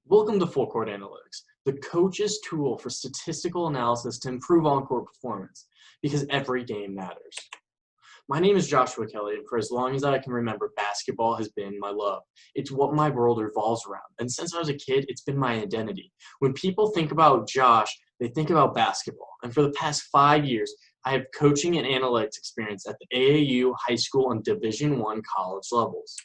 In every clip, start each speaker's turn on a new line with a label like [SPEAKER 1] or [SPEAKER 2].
[SPEAKER 1] Welcome to FourCore Analytics, the coach's tool for statistical analysis to improve on-court performance, because every game matters. My name is Joshua Kelly, and for as long as I can remember, basketball has been my love. It's what my world revolves around, and since I was a kid, it's been my identity. When people think about Josh, they think about basketball, and for the past 5 years, I have coaching and analytics experience at the AAU, high school, and Division I college levels.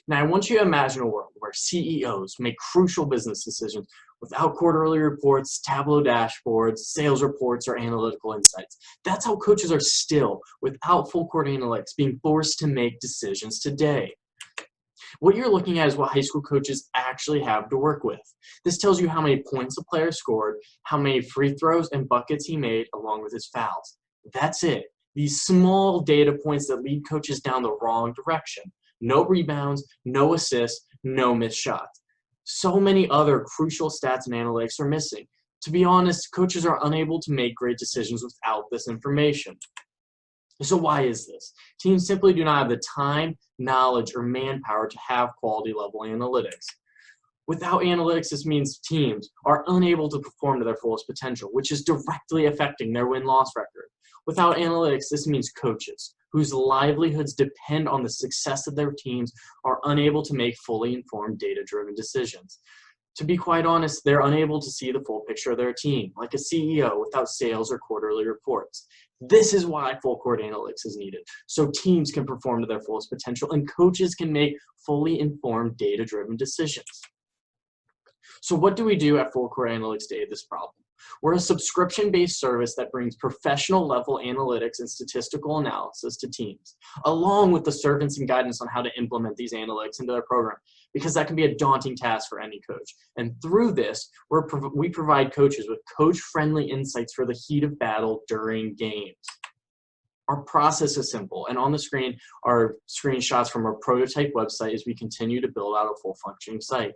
[SPEAKER 1] Now, I want you to imagine a world where CEOs make crucial business decisions without quarterly reports, Tableau dashboards, sales reports, or analytical insights. That's how coaches are still, without full court analytics, being forced to make decisions today. What you're looking at is what high school coaches actually have to work with. This tells you how many points a player scored, how many free throws and buckets he made, along with his fouls. That's it. These small data points that lead coaches down the wrong direction. No rebounds, no assists, no missed shots. So many other crucial stats and analytics are missing. To be honest, coaches are unable to make great decisions without this information. So why is this? Teams simply do not have the time, knowledge, or manpower to have quality level analytics. Without analytics, this means teams are unable to perform to their fullest potential, which is directly affecting their win-loss record. Without analytics, this means coaches, whose livelihoods depend on the success of their teams, are unable to make fully informed, data-driven decisions. To be quite honest, they're unable to see the full picture of their team, like a CEO without sales or quarterly reports. This is why full court analytics is needed, so teams can perform to their fullest potential and coaches can make fully informed, data-driven decisions. So what do we do at FourCore Analytics to aid this problem? We're a subscription-based service that brings professional-level analytics and statistical analysis to teams, along with the service and guidance on how to implement these analytics into their program, because that can be a daunting task for any coach. And through this, we provide coaches with coach-friendly insights for the heat of battle during games. Our process is simple, and on the screen are screenshots from our prototype website as we continue to build out a full functioning site.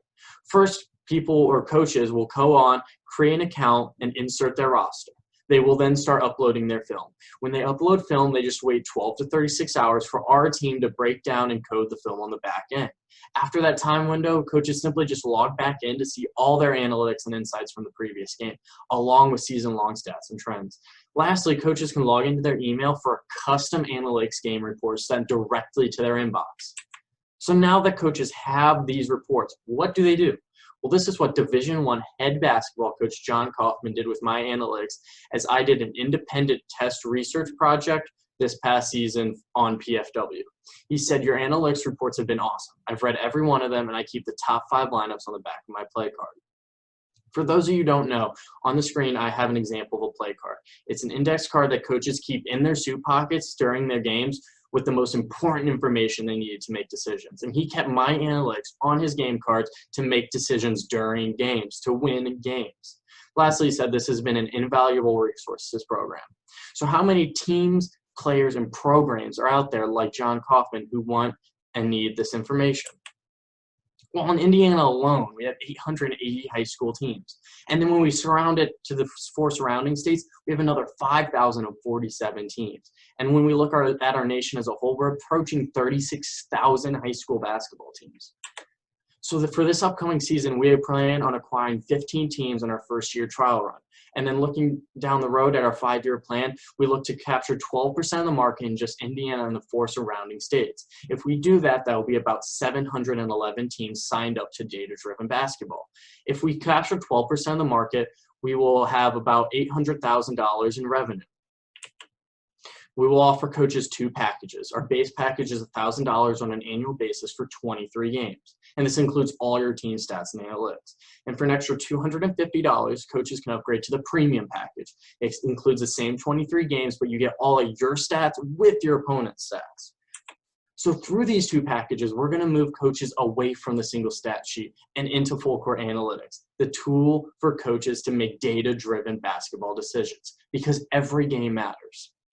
[SPEAKER 1] First, people or coaches will go on, create an account, and insert their roster. They will then start uploading their film. When they upload film, they just wait 12 to 36 hours for our team to break down and code the film on the back end. After that time window, coaches simply just log back in to see all their analytics and insights from the previous game, along with season-long stats and trends. Lastly, coaches can log into their email for a custom analytics game report sent directly to their inbox. So now that coaches have these reports, what do? Well, this is what Division I head basketball coach John Kaufman did with my analytics, as I did an independent test research project this past season on PFW. He said, "Your analytics reports have been awesome. I've read every one of them, and I keep the top 5 lineups on the back of my play card." For those of you who don't know, on the screen I have an example of a play card. It's an index card that coaches keep in their suit pockets during their games with the most important information they needed to make decisions. And he kept my analytics on his game cards to make decisions during games, to win games. Lastly, he said this has been an invaluable resource to this program. So how many teams, players, and programs are out there like John Kaufman who want and need this information? Well, in Indiana alone, we have 880 high school teams. And then when we surround it to the 4 surrounding states, we have another 5,047 teams. And when we look at our nation as a whole, we're approaching 36,000 high school basketball teams. So for this upcoming season, we plan on acquiring 15 teams in our first-year trial run. And then looking down the road at our 5-year plan, we look to capture 12% of the market in just Indiana and the 4 surrounding states. If we do that, that will be about 711 teams signed up to data-driven basketball. If we capture 12% of the market, we will have about $800,000 in revenue. We will offer coaches 2 packages. Our base package is $1,000 on an annual basis for 23 games. And this includes all your team stats and analytics. And for an extra $250, coaches can upgrade to the premium package. It includes the same 23 games, but you get all of your stats with your opponent's stats. So through these 2 packages, we're going to move coaches away from the single stat sheet and into full court analytics, the tool for coaches to make data-driven basketball decisions, because every game matters.